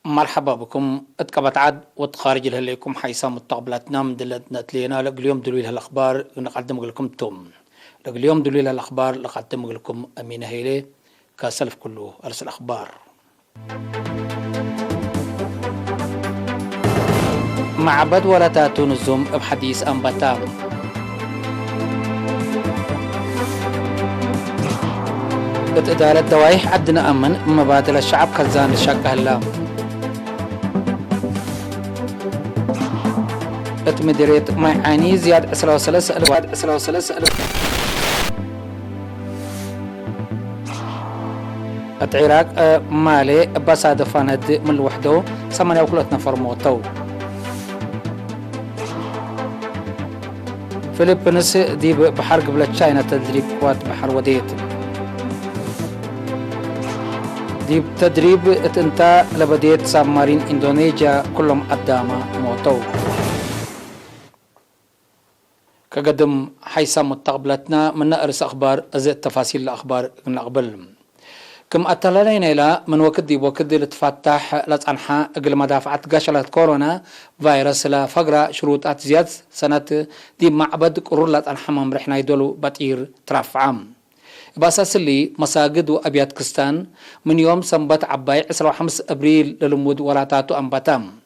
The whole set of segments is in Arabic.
مرحبا بكم. اتقبت عاد وتخارج لكم حيسام الطقبلاتنا من دلتنا تلينا اليوم دليل هالاخبار نقدم لكم توم اليوم دليل هالاخبار نقدم لكم امينه هيلي كسلف كله ارسل اخبار مع بدورة تاتون الزوم بحديث انباتام إدارة دوايح عدنا أمن مبادلة الشعب خزان الشاقة هلا مديرية معاني زياد 13,000 العراق مالي بصادفة ند من الوحدة 8 نفر موتوا. فيلبينس دي بحر قبل تشاينا تدريب قوات بحر وديت دي تدريب انت لبديت سابمارين اندونيسيا كلهم قدامه موتوا. كقدم حيسام متقبلتنا من نقرس أخبار أزيد تفاصيل الأخبار نقبل كم أتلالينا إلى من وكدي لتفتح لتنحى قل مدافعة قشلة كورونا فيروس لفقرة شروطات زياد سنة دي معبد قرور لتنحى ممرحنا يدولو بطير ترفعام بأساس اللي مساجد وأبيات كستان من يوم سنبت عباي 25 أبريل للمود وراتاتو أنباتام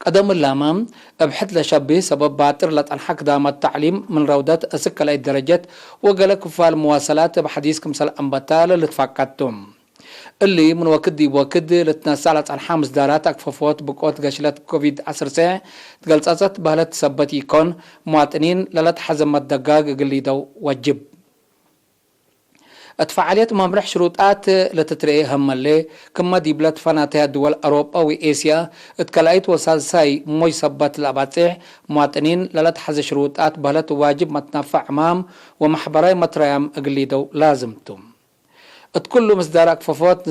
قدم اللامام ابحث لشبه سبب باطر لتنحك دام التعليم من روضات اسكال الدرجات وقال كفال مواصلات بحديث كمسال انبتال لتفاقدتم اللي من وكد لتنسالة عن حامس دارات اكفافوت بقوت قشلات كوفيد 19 تقلصات بهلت سبت يكون مواطنين للت حزم الدقاق اللي دو وجب اتفعاليات ممرح شروطات لتترئي هم اللي كما دي بلاد فناتها دول أوروبا وإيسيا اتكلايت وسالساي موي سبات الأباتيح مواطنين للت حز شروطات بهلت واجب متنفع عمام ومحبراي متريام اقليدو لازمتم اتكلوا مصدارك ففوت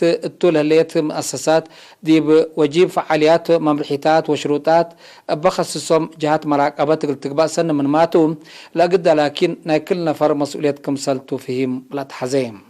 التول هليت مؤسسات دي بوجيب فعاليات ممرحيتات وشروطات بخصصهم جهات مراقبة تقبأ سنة من ماتوا لقد لكن ناكل نفر مسؤوليتكم سلتوا فيهم لا تحزيم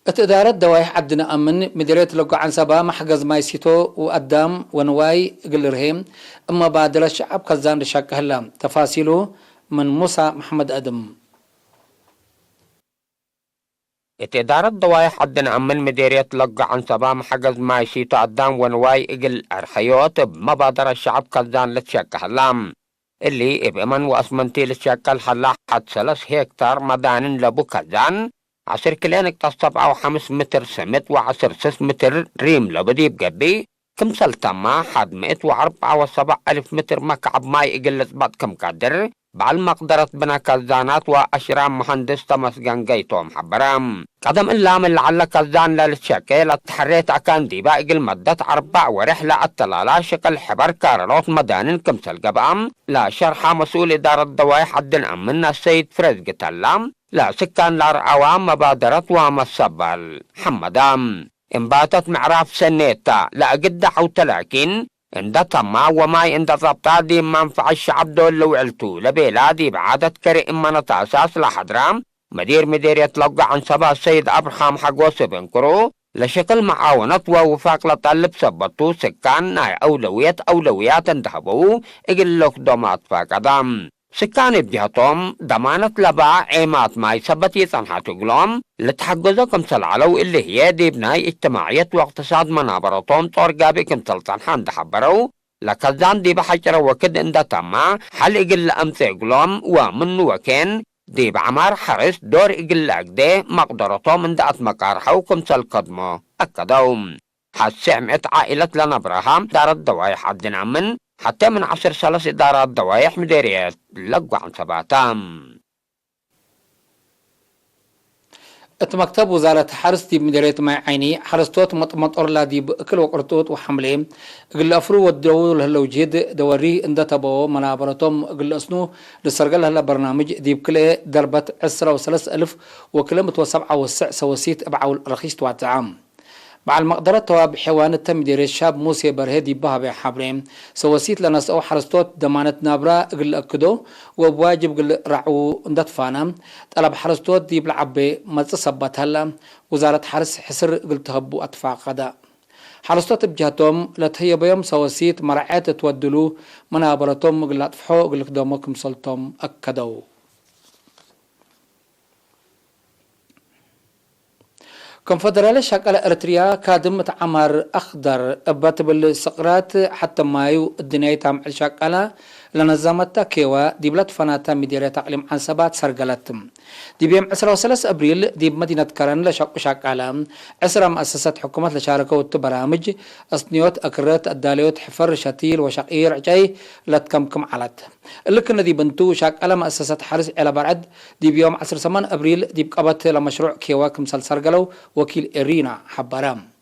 إدارة دوايح عدنا أمن مديرية لقو عن سبا محجز مايسيتو وقدام ونواي قلرهيم أما بادل الشعب خزان لشاك هلا تفاصيله من موسى محمد أدم. إدارة دوايح عدنا أمن مديرية لقو عن سبا محجز مايسيتو قدام ونواي قل أرخيوت بمبادرة الشعب خزان لشاك هلا اللي إبئمن وأسمنتي لشاك الحلا حد 3 هكتار مدان لبو خزان 10 كيلانك تصطب أو 5 متر سمت و10 6 متر ريم لبدي بقبي كم سلطما حد 174 ألف متر مكعب ماي إقلت بعد كم قدر بعالمقدرة بنا كزانات وأشرام مهندس تمسجان جيتو محبرام قدم إلا من لعل كزان للشاكي لتحريت أكان ديبا إقل مدة 4 ورحلة التلالة شكل حبر كارلوت مدان كم سلقبام لا شرحة مسؤول إدارة الدوايح عدن أمنا السيد فريد قتلام لا سكان لار عوام مبادرة ومصبال حمدام انباتت معراف سنيتا لا قد حوت لكن عند طما وماي عند ضبطا دي منفع الشعب دول لو علتو لبيلا دي بعادة كري امانة اساس لحضرام مديرية لقى عن سبا السيد ابرهام حقوس بنكرو لشكل معاونة ووفاق لطلب سبطو سكان ناي اولويات اندهبو اقل لك دومات فاقدام سكان بجهتهم ضمانة لبا عيمات ماي سبتي صنحاتو قلوم لتحقزو كمسل علو اللي هي دي بناي اجتماعية واقتصاد منابرتهم طورقابي كمسل صنحان دحبرو لكزان دي بحجر وكد اندا تما حل اقل امسي قلوم ومن وكين دي بعمار حرس دور اقل اقدي مقدرتهم اندات مقارحو كمسل قدمو اكدوم حسعمت عائلة لنبرهام دار الدوايح عدنا من حتى من 10 سلس إدارات دوايح مديريات لقوا عن سباتام. مكتب وزارة حرس دي مديرية معاني حرستوت مطر لا دي بكل وقرطوت وحملين قل أفرو ودعو لهلو جيد دوري اندا تبو منابرتهم قل أسنو لسرقل هلا برنامج دي بكل دربة 10 و3 ألف وكلمة و7 و9 سواسيت أبعو الرخيص توات عام مع المقدرة تواب حيوان التمدير الشاب موسى برهدي بها بحبرين سواسيت لناس أو حرستوت دمانة نابرا قل أكدو وبواجب قل رعو اندتفانا طلب حرستوت دي بلعبي متصبت هلا وزارة حرس حسر قل تهبو أطفاق غدا حرستوت بجهتهم لتهي بيوم سواسيت مرعات تودلو منابرتهم قل أطفحو قل كدومكم سلطهم أكدو كونفدرالية شكل إريتريا كادم عمر أخضر أبات بالسقرات حتى مايو الدنيا تعمل شكلها لنظامتها كيوا دي بلاد فناتا مديرية تقليم عن سبات سرقلتم دي بيوم 13 أبريل دي بمدينة كرن شكلها 10 مؤسسات حكومة لشاركة برامج أصنيوت أكرات الداليوت حفر شتيل وشقير عجي لتكمكم علت اللي كنا دي بنتو شكلها مؤسسات حرس على بعد دي بيوم 18 أبريل دي بقبت لمشروع كيوا كمسل سرقلو وكيل إرينا حبرام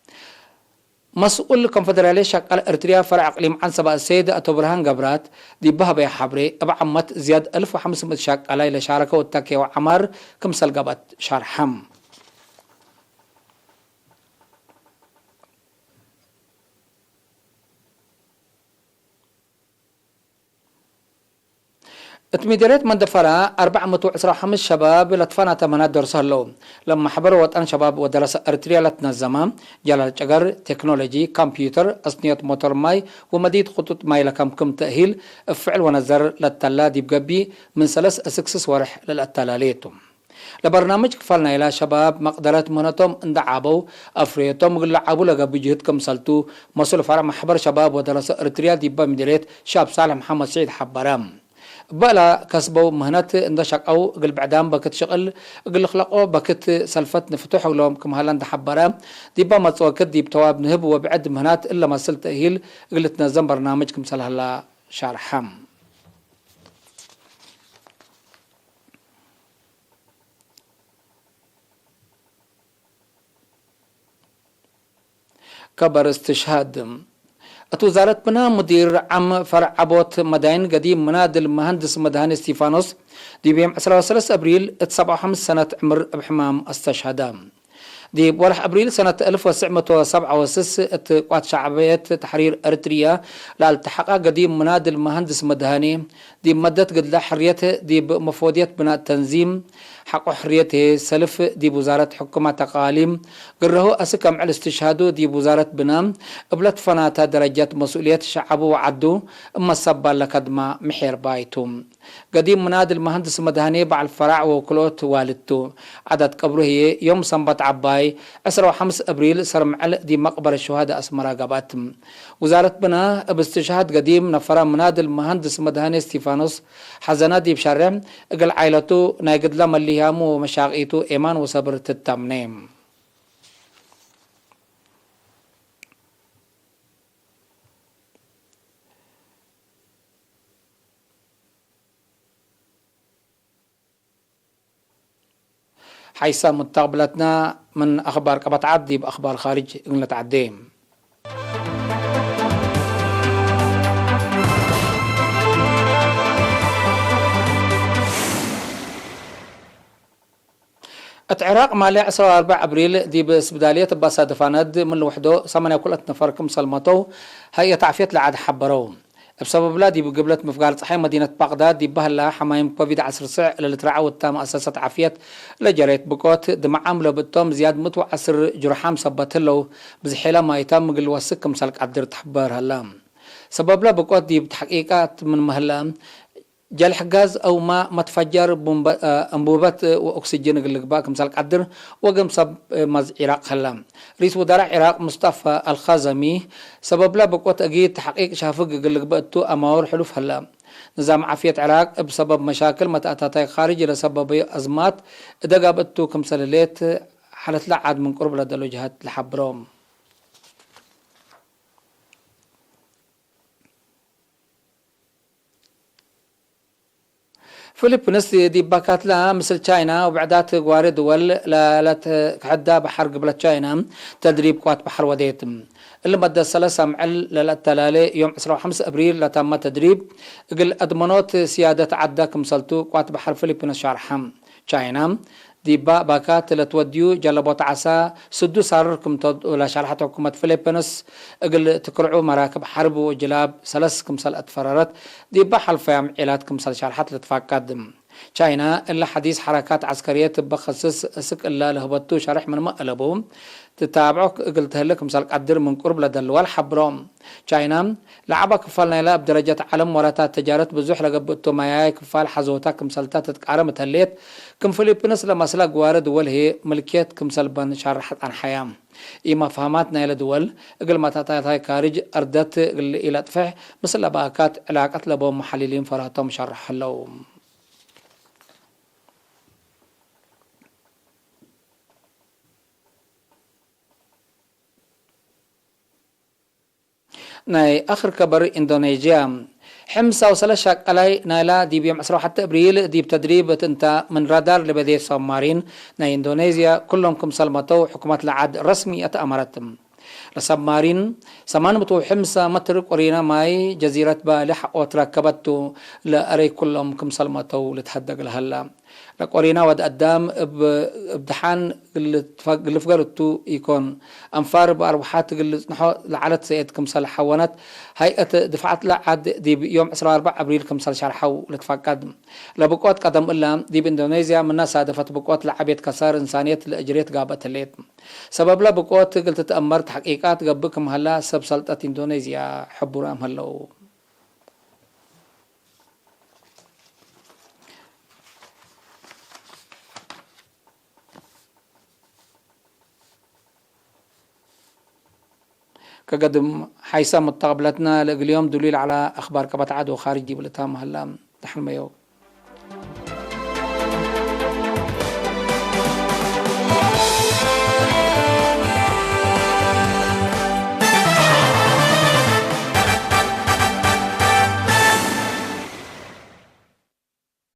مسؤول كونفدرالية شكل إريتريا فرع إقليم عن سبا السيد أتو برهان قبرات دي بها بي حبري أبا عمت زياد 1500 شكل إلى شاركة والتاكي وعمار كمسل قبت شارحم اتميديريت من دفرة 415 شباب لطفانا تمنات درسها لهم لما حبروا وطن شباب ودراسة ارتريا لتنظمها جلال شجر تكنولوجي كمبيوتر أصنية موتور ماي ومديد خطوط ماي لكم تأهيل افعل ونظر للتلا دي بقبي من 3 أسكسس ورح للأتلاليتهم لبرنامج كفالنا إلى شباب مقدرات منتهم اندعابوا أفريتهم قلعابوا لقبي جهدكم سلتو مسؤول فرع محبر شباب ودراسة ارتريا دي بمديريت شاب صالح محمد سعيد حبرام بلا كسبوا مهنات اندشق او قل بعدام بكت شغل قل خلقوا بكت سلفت نفتح لهم كم هالاند حبرام دي با متصوكت دي بتواب نهب وبعد مهنات الا ما سل تاهيل قلت نظم برنامجكم سل هلا شارحم كبر استشهاد وزارة بنا مدير عام فرع عبوت مدائن قديم مناد المهندس مدهاني ستيفانوس دي بيوم 13 أبريل 57 سنة عمر بحمام استشهد دي بورح أبريل سنة 1967 قوات شعبية تحرير أريتريا لالتحق قديم مناد المهندس مدهاني دي مدت قد حريته دي بمفوضية بناء التنظيم حق حريته سلف دي بوزارة حكومة تقاليم قره أسكم على استشهاده دي بوزارة بنام قبلت فناتا درجات مسؤولية شعبه وعدو اما السبا لكدما محير بايتهم قديم مناد المهندس مدهاني بعد الفرع وكلوت والدته عدد قبره هي يوم سنبت عباي 15 أبريل سرمعل دي مقبر الشهداء أسمرا قباتم وزارة بنا باستشهاد قديم نفر مناد المهندس مدهاني ستيفانوس حزنات دي بشرم اقل عائلته نايقد لما اللي هامو ومشاقيته إيمان وصبر تتمنيم حيث متقبلتنا من أخبار قبط عدي بأخبار خارج قلنا تعديم العراق مالي 4 أبريل دي بسبدالية باسا دفاند من لوحده 8 كل نفركم سلمتو هي تعفية لعاد حبرو بسبب لا دي بقبلة مفقار صحيح مدينة بغداد دي بهلا حمايم كوفيد 19 اللي ترعوا التام أساسات عافية لجريت بقوت دمع عمله بالتوم زياد متو 10 جرحام سبت له بزحيلة ما يتم قل وسكم سلك عدر تحبار هلام سبب لا بقوت دي بتحقيقات من مهلام جال حجاز او ما تفجر انبوبات واكسجين قلقبا كمثال قدر وقم سب مز عراق هلام رئيس وزراء العراق مصطفى الخازمي سبب لا بقوت اجيد تحقيق شافق قلقباتو امور حلوف هلام نظام عافية العراق بسبب مشاكل متأتاتي خارج لسبب ازمات دقابتو كمثال ليت حالة لعاد من قرب لدى الوجهات لحبروم فيلبينس دي باكات لها مثل تشاينا وبعدات قواري دول لا تحدى بحر قبل تشاينا تدريب قوات بحر وديتم اللي مدى 3 معل للتلالي يوم 15 أبريل لتم تدريب قل أدمنوت سيادة عدى كمسلتو قوات بحر فيلبينس شارحم تشاينا ديبا باكات لتوديو جلبوت عسا سدو صارركم ولا شرحة حكومة فيلبينس اقل تكرعوا مراكب حرب وجلاب سلس كمسال اتفررت ديبا حلفة عيلات كمسال شرحة لتفاقد تشاينا إلا حديث حركات عسكرية بخصص سك إلا لهبطو شرح من مقلبهم تتابعك قلت لكم سالك قدر من قرب لدلوال حبرهم تشاينا لعبة كفالنا لا بدرجة علم وراتات تجارت بزوح لقبتو ماياي كفال حزوتا كمسالتات تتقارم تهليت كم فيلبينس لما سلاق وارد دول هي ملكيت كمسال بان شرحت عن حيام إما فهماتنا إلى دول قل ما تاتاي كارج أردت إلى تفح مثل باكات علاقات لبهم محللين فراتهم شرح لهم ناي آخر كبر إندونيسيا حمسة وسلاشة قلاي نايلا دي بيوم 10 حتى أبريل دي بتدريب انت من رادار لبدي سبمارين ناي إندونيسيا كلهم كم سلمتو حكومة العاد رسمي أتأمرتم السبمارين سمان بتو حمسة مترك قرينا ماي جزيرة بالح وتركبتو لأري كلهم كم سلمتو لتحدق لهلا لقرينا ود قدام بدحان اللي فقرتو يكون انفار باربحات اللي نحو لعلت سيد كمسال حونت هيئه دفعت لعد دي يوم 14 ابريل كمسال شرحو لتفقد لبقوت قدم الا دي باندونيسيا من صادفت بقوت لعبيت كسار انسانيه الاجريت قابت الليت سبب لا بقوت قلت تامرت حقيقات قبكم هلا سب سلطه اندونيسيا حبرام هلو كقدم حيسام متقبلتنا اليوم دليل على اخبار كبت عدو خارجي بلتام هلا نحن ميو